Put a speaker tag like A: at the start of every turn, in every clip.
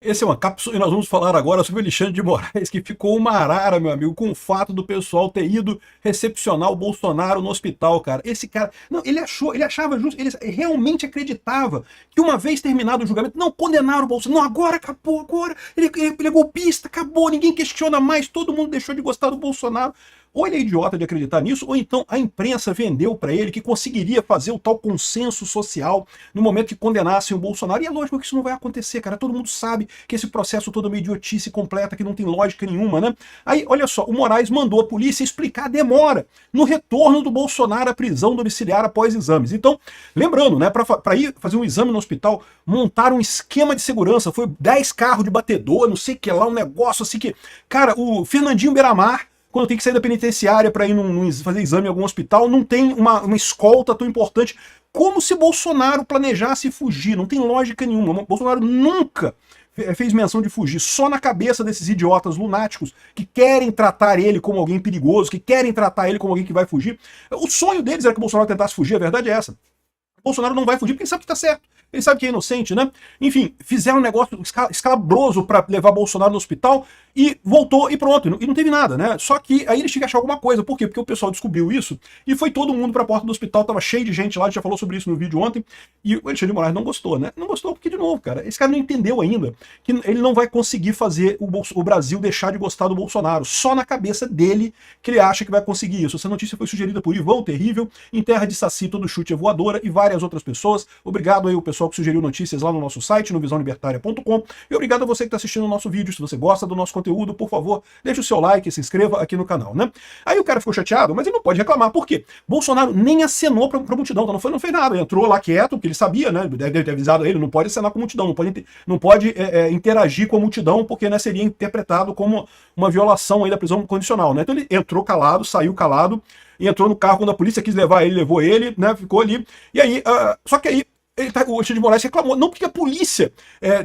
A: Esse é uma cápsula e nós vamos falar agora sobre o Alexandre de Moraes, que ficou uma arara, meu amigo, com o fato do pessoal ter ido recepcionar o Bolsonaro no hospital, cara. Esse cara, não, ele achava justo, ele realmente acreditava que uma vez terminado o julgamento, não condenaram o Bolsonaro, não, agora acabou, agora, ele é golpista, acabou, ninguém questiona mais, todo mundo deixou de gostar do Bolsonaro. Ou ele é idiota de acreditar nisso, ou então a imprensa vendeu para ele que conseguiria fazer o tal consenso social no momento que condenassem o Bolsonaro. E é lógico que isso não vai acontecer, cara. Todo mundo sabe que esse processo todo é uma idiotice completa, que não tem lógica nenhuma, né? Aí, olha só, o Moraes mandou a polícia explicar a demora no retorno do Bolsonaro à prisão domiciliar após exames. Então, lembrando, né, para ir fazer um exame no hospital, montaram um esquema de segurança, foi 10 carros de batedor, não sei o que lá, um negócio assim que... Cara, o Fernandinho Beiramar, quando tem que sair da penitenciária para ir fazer exame em algum hospital, não tem uma escolta tão importante. Como se Bolsonaro planejasse fugir, não tem lógica nenhuma. Bolsonaro nunca fez menção de fugir, só na cabeça desses idiotas lunáticos que querem tratar ele como alguém perigoso, que querem tratar ele como alguém que vai fugir. O sonho deles era que o Bolsonaro tentasse fugir, a verdade é essa. O Bolsonaro não vai fugir porque ele sabe que tá certo. Ele sabe que é inocente, né? Enfim, fizeram um negócio escabroso para levar Bolsonaro no hospital e voltou e pronto, e não teve nada, né? Só que aí eles tinham que achar alguma coisa. Por quê? Porque o pessoal descobriu isso e foi todo mundo para a porta do hospital, tava cheio de gente lá, a gente já falou sobre isso no vídeo ontem, e o Alexandre de Moraes não gostou, né? Não gostou porque, de novo, cara, esse cara não entendeu ainda que ele não vai conseguir fazer o Brasil deixar de gostar do Bolsonaro. Só na cabeça dele que ele acha que vai conseguir isso. Essa notícia foi sugerida por Ivão Terrível, em Terra de Saci, Todo Chute é Voadora e várias outras pessoas. Obrigado aí o pessoal que sugeriu notícias lá no nosso site, no visãolibertaria.com, e obrigado a você que está assistindo o nosso vídeo. Se você gosta do nosso conteúdo, por favor, deixe o seu like e se inscreva aqui no canal, né? Aí o cara ficou chateado, mas ele não pode reclamar. Por quê? Bolsonaro nem acenou para a multidão, então não fez nada. Ele entrou lá quieto, porque ele sabia, né? Deve ter avisado ele, não pode acenar com a multidão, não pode interagir com a multidão, porque, né, seria interpretado como uma violação aí da prisão condicional, né? Então ele entrou calado, saiu calado, e entrou no carro quando a polícia quis levar ele, levou ele, né? Ficou ali. E aí, só que aí o Alexandre de Moraes reclamou, não porque a polícia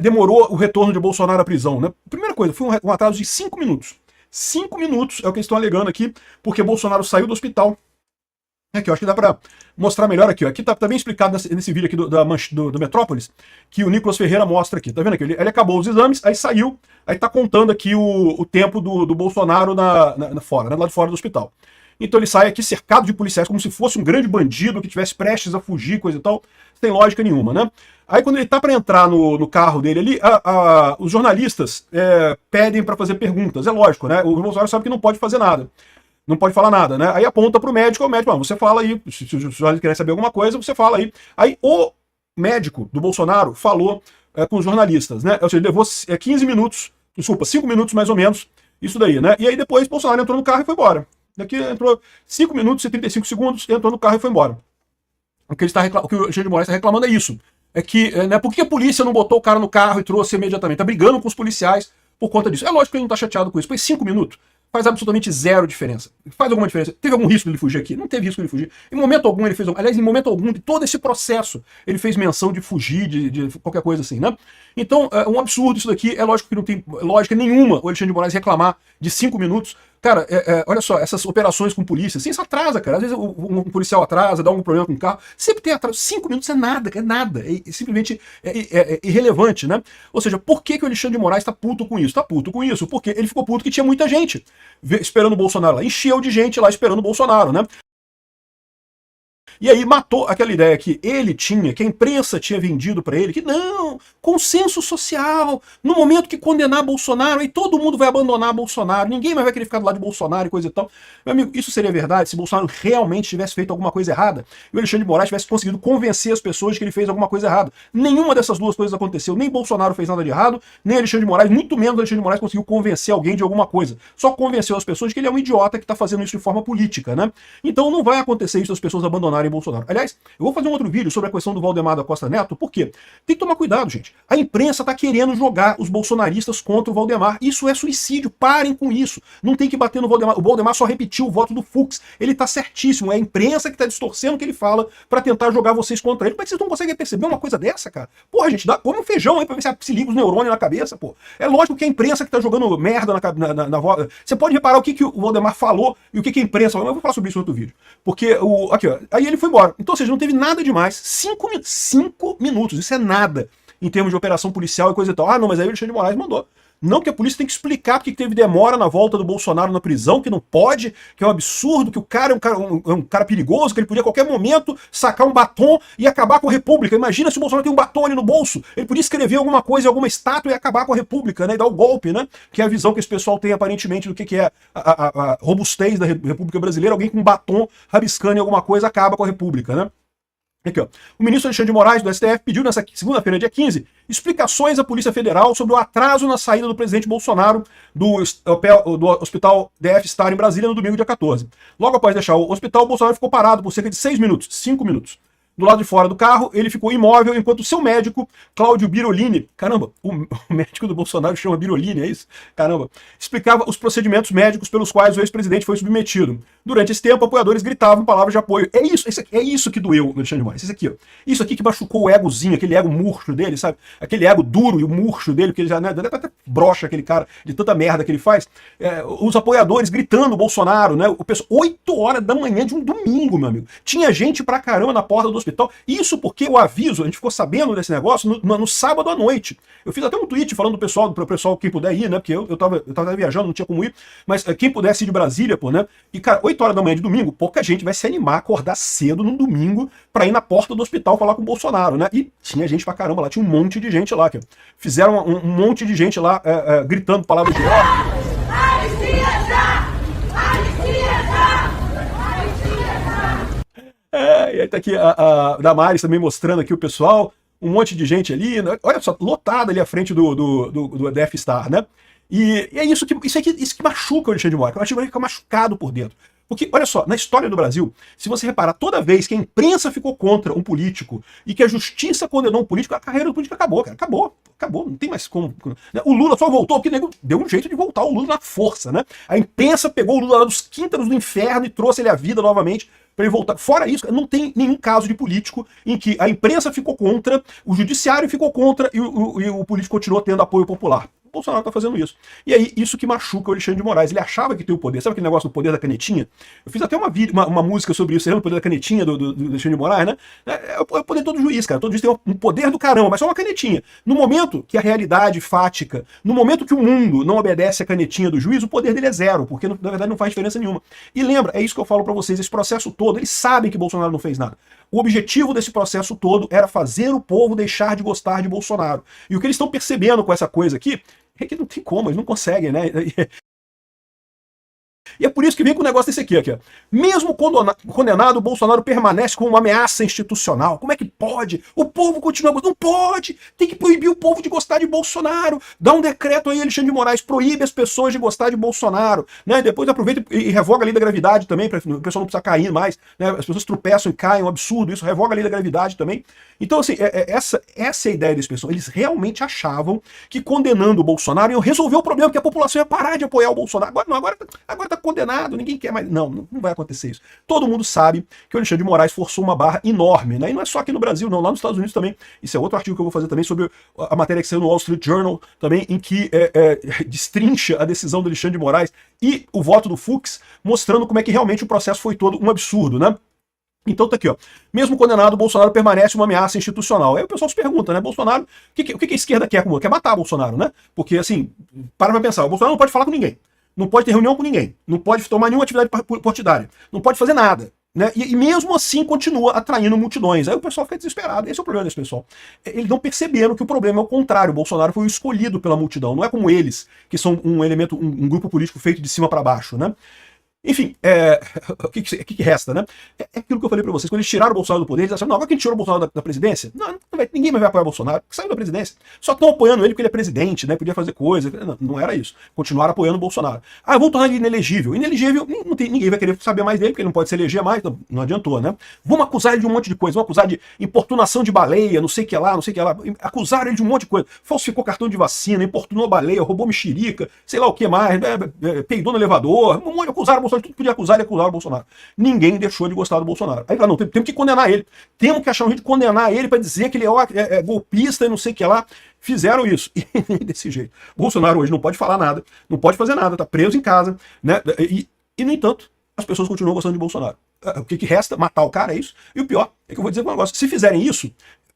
A: demorou o retorno de Bolsonaro à prisão, né? Primeira coisa, foi um atraso de 5 minutos. 5 minutos é o que eles estão alegando aqui, porque Bolsonaro saiu do hospital. Aqui, eu acho que dá para mostrar melhor aqui. Ó. Aqui tá bem explicado nesse vídeo aqui do Metrópolis, que o Nicolas Ferreira mostra aqui. Tá vendo aqui? Ele acabou os exames, aí saiu, aí tá contando aqui o tempo do Bolsonaro fora, né, lá de fora do hospital. Então ele sai aqui cercado de policiais, como se fosse um grande bandido que tivesse prestes a fugir, coisa e tal. Sem lógica nenhuma, né? Aí quando ele tá para entrar no carro dele ali, os jornalistas pedem para fazer perguntas. É lógico, né? O Bolsonaro sabe que não pode fazer nada. Não pode falar nada, né? Aí aponta pro médico, o médico, você fala aí, se os jornalistas querem saber alguma coisa, você fala aí. Aí o médico do Bolsonaro falou com os jornalistas, né? Ou seja, ele levou 15 minutos, desculpa, 5 minutos mais ou menos, isso daí, né? E aí depois Bolsonaro entrou no carro e foi embora. Daqui entrou 5 minutos e 35 segundos, entrou no carro e foi embora. O que o Alexandre de Moraes está reclamando é isso. É que, né, por que a polícia não botou o cara no carro e trouxe imediatamente? Tá brigando com os policiais por conta disso. É lógico que ele não tá chateado com isso. Foi 5 minutos. Faz absolutamente zero diferença. Faz alguma diferença? Teve algum risco de ele fugir aqui? Não teve risco de ele fugir. Em momento algum ele fez... Aliás, em momento algum de todo esse processo, ele fez menção de fugir, de qualquer coisa assim, né? Então, é um absurdo isso daqui. É lógico que não tem lógica nenhuma o Alexandre de Moraes reclamar de 5 minutos. Cara, olha só, essas operações com polícia, assim, isso atrasa, cara. Às vezes um policial atrasa, dá algum problema com o carro. Sempre tem atraso. 5 minutos é nada, é nada. É simplesmente irrelevante, né? Ou seja, por que o Alexandre de Moraes tá puto com isso? Tá puto com isso porque ele ficou puto que tinha muita gente esperando o Bolsonaro lá. Encheu de gente lá esperando o Bolsonaro, né? E aí matou aquela ideia que ele tinha, que a imprensa tinha vendido para ele, que não, consenso social, no momento que condenar Bolsonaro, aí todo mundo vai abandonar Bolsonaro, ninguém mais vai querer ficar do lado de Bolsonaro e coisa e tal. Meu amigo, isso seria verdade se Bolsonaro realmente tivesse feito alguma coisa errada e o Alexandre de Moraes tivesse conseguido convencer as pessoas de que ele fez alguma coisa errada. Nenhuma dessas duas coisas aconteceu, nem Bolsonaro fez nada de errado, nem Alexandre de Moraes, muito menos Alexandre de Moraes conseguiu convencer alguém de alguma coisa. Só convenceu as pessoas de que ele é um idiota que está fazendo isso de forma política, né? Então não vai acontecer isso das pessoas abandonarem Bolsonaro. Aliás, eu vou fazer um outro vídeo sobre a questão do Valdemar da Costa Neto, por quê? Tem que tomar cuidado, gente. A imprensa tá querendo jogar os bolsonaristas contra o Valdemar. Isso é suicídio, parem com isso. Não tem que bater no Valdemar. O Valdemar só repetiu o voto do Fux. Ele tá certíssimo. É a imprensa que tá distorcendo o que ele fala pra tentar jogar vocês contra ele. Como é que vocês não conseguem perceber uma coisa dessa, cara? Porra, gente, come um feijão aí pra ver se liga os neurônios na cabeça, pô. É lógico que é a imprensa que tá jogando merda na voz. Você pode reparar o que o Valdemar falou e o que a imprensa falou. Mas eu vou falar sobre isso no outro vídeo. Porque, aqui, ó, aí ele foi embora. Então, ou seja, não teve nada demais. 5 minutos, isso é nada. em termos de operação policial e coisa e tal. Ah, não, mas aí o Alexandre de Moraes mandou. Não, que a polícia tem que explicar porque teve demora na volta do Bolsonaro na prisão, que não pode, que é um absurdo, que o cara é um cara perigoso, que ele podia a qualquer momento sacar um batom e acabar com a República. Imagina se o Bolsonaro tem um batom ali no bolso, ele podia escrever alguma coisa, alguma estátua e acabar com a República, né, e dar o golpe, né, que é a visão que esse pessoal tem aparentemente do que é a robustez da República Brasileira. Alguém com um batom rabiscando em alguma coisa acaba com a República, né. Aqui, ó. O ministro Alexandre de Moraes, do STF, pediu nessa segunda-feira, dia 15, explicações à Polícia Federal sobre o atraso na saída do presidente Bolsonaro do Hospital DF Star em Brasília no domingo, dia 14. Logo após deixar o hospital, o Bolsonaro ficou parado por cerca de 6 minutos, 5 minutos. Do lado de fora do carro, ele ficou imóvel, enquanto o seu médico, Cláudio Birolini, caramba, o médico do Bolsonaro chama Birolini, é isso? Caramba, explicava os procedimentos médicos pelos quais o ex-presidente foi submetido. Durante esse tempo, apoiadores gritavam palavras de apoio. É isso que doeu no Alexandre de Moraes, isso aqui, ó. Isso aqui que machucou o egozinho, aquele ego murcho dele, sabe? Aquele ego duro e o murcho dele, que ele já, né, até brocha aquele cara de tanta merda que ele faz. Os apoiadores gritando o Bolsonaro, né? 8 horas da manhã de um domingo, meu amigo. Tinha gente pra caramba na porta do hospital. Isso porque o aviso, a gente ficou sabendo desse negócio no sábado à noite. Eu fiz até um tweet falando pro pessoal quem puder ir, né? Porque eu tava viajando, não tinha como ir, mas quem pudesse ir de Brasília, pô, né? E, cara, 8 horas da manhã de domingo, pouca gente vai se animar, acordar cedo no domingo pra ir na porta do hospital falar com o Bolsonaro, né? E tinha gente pra caramba lá, tinha um monte de gente lá, que fizeram um monte de gente lá gritando palavras de ordem. E aí tá aqui a Damares também mostrando aqui o pessoal, um monte de gente ali, né? Olha só, lotada ali à frente do DF Star, né? E é isso que machuca o Alexandre de Moraes, o Alexandre fica machucado por dentro. Porque, olha só, na história do Brasil, se você reparar, toda vez que a imprensa ficou contra um político e que a justiça condenou um político, a carreira do político acabou, cara. Acabou, não tem mais como. Né? O Lula só voltou porque deu um jeito de voltar o Lula na força, né? A imprensa pegou o Lula lá dos quíntaros do inferno e trouxe ele à vida novamente para ele voltar. Fora isso, não tem nenhum caso de político em que a imprensa ficou contra, o judiciário ficou contra e o político continuou tendo apoio popular. O Bolsonaro tá fazendo isso. E aí, isso que machuca o Alexandre de Moraes. Ele achava que tem o poder. Sabe aquele negócio do poder da canetinha? Eu fiz até uma música sobre isso. Você lembra o poder da canetinha do Alexandre de Moraes, né? É o poder de todo juiz, cara. Todo juiz tem um poder do caramba, mas só uma canetinha. No momento que a realidade fática, no momento que o mundo não obedece à canetinha do juiz, o poder dele é zero, porque na verdade não faz diferença nenhuma. E lembra, é isso que eu falo pra vocês, esse processo todo, eles sabem que Bolsonaro não fez nada. O objetivo desse processo todo era fazer o povo deixar de gostar de Bolsonaro. E o que eles estão percebendo com essa coisa aqui é que não tem como, eles não conseguem, né? E é por isso que vem com o negócio desse aqui, ó. Mesmo condenado, o Bolsonaro permanece como uma ameaça institucional. Como é que pode? O povo continua gostando. Não pode! Tem que proibir o povo de gostar de Bolsonaro. Dá um decreto aí, Alexandre de Moraes, proíbe as pessoas de gostar de Bolsonaro. Né? Depois aproveita e revoga a lei da gravidade também, para o pessoal não precisar cair mais. Né? As pessoas tropeçam e caem, é um absurdo isso. Revoga a lei da gravidade também. Então, assim, essa é a ideia desse pessoal. Eles realmente achavam que condenando o Bolsonaro iam resolver o problema, que a população ia parar de apoiar o Bolsonaro. Agora tá condenado, ninguém quer mais. Não vai acontecer isso. Todo mundo sabe que o Alexandre de Moraes forçou uma barra enorme, né? E não é só aqui no Brasil, não, lá nos Estados Unidos também. Isso é outro artigo que eu vou fazer também sobre a matéria que saiu no Wall Street Journal, também, em que destrincha a decisão do Alexandre de Moraes e o voto do Fux, mostrando como é que realmente o processo foi todo um absurdo, né? Então tá aqui, ó. Mesmo condenado, Bolsonaro permanece uma ameaça institucional. Aí o pessoal se pergunta, né? Bolsonaro, o que a esquerda quer? Quer matar Bolsonaro, né? Porque, assim, para pra pensar, o Bolsonaro não pode falar com ninguém. Não pode ter reunião com ninguém, não pode tomar nenhuma atividade partidária, não pode fazer nada. Né? E mesmo assim continua atraindo multidões. Aí o pessoal fica desesperado. Esse é o problema desse pessoal. Eles não perceberam que o problema é o contrário. O Bolsonaro foi o escolhido pela multidão. Não é como eles, que são um grupo político feito de cima para baixo. Né? Enfim, o que resta, né? É aquilo que eu falei pra vocês. Quando eles tiraram o Bolsonaro do poder, eles acharam, não, agora que a gente tirou o Bolsonaro da presidência, ninguém mais vai apoiar o Bolsonaro, porque saiu da presidência. Só estão apoiando ele porque ele é presidente, né? Podia fazer coisa. Não era isso. Continuaram apoiando o Bolsonaro. Ah, vamos tornar ele inelegível. Inelegível, ninguém vai querer saber mais dele, porque ele não pode se eleger mais, não adiantou, né? Vamos acusar ele de um monte de coisa. Vamos acusar de importunação de baleia, não sei o que lá, não sei o que lá. Acusaram ele de um monte de coisa. Falsificou cartão de vacina, importunou baleia, roubou mexerica, sei lá o que mais, peidou no elevador. Acusaram o Bolsonaro, tudo que podia acusar, ele acusava o Bolsonaro. Ninguém deixou de gostar do Bolsonaro. Aí, não, temos que condenar ele. Temos que achar um jeito de condenar ele para dizer que ele é golpista e não sei o que lá. Fizeram isso. E desse jeito. Bolsonaro hoje não pode falar nada, não pode fazer nada, tá preso em casa, né? E no entanto, as pessoas continuam gostando de Bolsonaro. O que resta? Matar o cara, é isso? E o pior é que eu vou dizer um negócio. Se fizerem isso,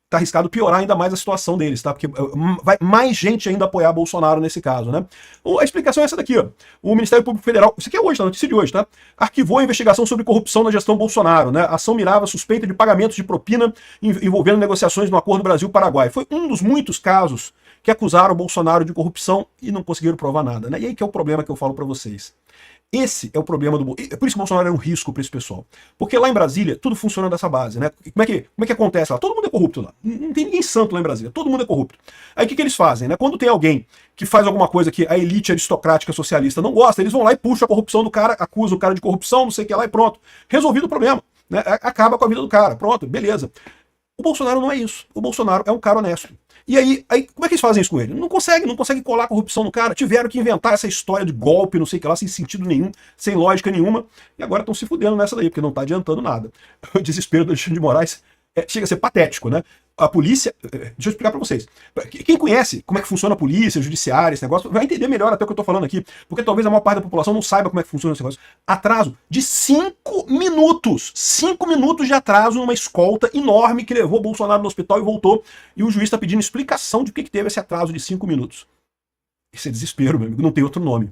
A: tá arriscado piorar ainda mais a situação deles, tá? Porque vai mais gente ainda apoiar Bolsonaro nesse caso, né? A explicação é essa daqui, ó. O Ministério Público Federal, isso aqui é hoje, tá? Notícia de hoje, tá? Arquivou a investigação sobre corrupção na gestão Bolsonaro, né? A ação mirava suspeita de pagamentos de propina envolvendo negociações no Acordo Brasil-Paraguai. Foi um dos muitos casos que acusaram o Bolsonaro de corrupção e não conseguiram provar nada, né? E aí que é o problema que eu falo pra vocês. Esse é o problema do... É por isso que o Bolsonaro é um risco para esse pessoal. Porque lá em Brasília, tudo funciona dessa base, né? Como é que acontece lá? Todo mundo é corrupto lá. Não tem ninguém santo lá em Brasília. Todo mundo é corrupto. Aí o que eles fazem, né? Quando tem alguém que faz alguma coisa que a elite aristocrática socialista não gosta, eles vão lá e puxam a corrupção do cara, acusam o cara de corrupção, não sei o que lá, e pronto. Resolvido o problema, né? Acaba com a vida do cara. Pronto, beleza. O Bolsonaro não é isso. O Bolsonaro é um cara honesto. E aí, como é que eles fazem isso com ele? Não consegue colar a corrupção no cara. Tiveram que inventar essa história de golpe, não sei o que lá, sem sentido nenhum, sem lógica nenhuma. E agora estão se fudendo nessa daí, porque não tá adiantando nada. O desespero do Alexandre de Moraes chega a ser patético, né? A polícia... Deixa eu explicar pra vocês. Quem conhece como é que funciona a polícia, o judiciário, esse negócio, vai entender melhor até o que eu tô falando aqui. Porque talvez a maior parte da população não saiba como é que funciona esse negócio. Atraso de 5 minutos. 5 minutos de atraso numa escolta enorme que levou o Bolsonaro no hospital e voltou. E o juiz está pedindo explicação de por que teve esse atraso de 5 minutos. Esse é desespero, meu amigo. Não tem outro nome.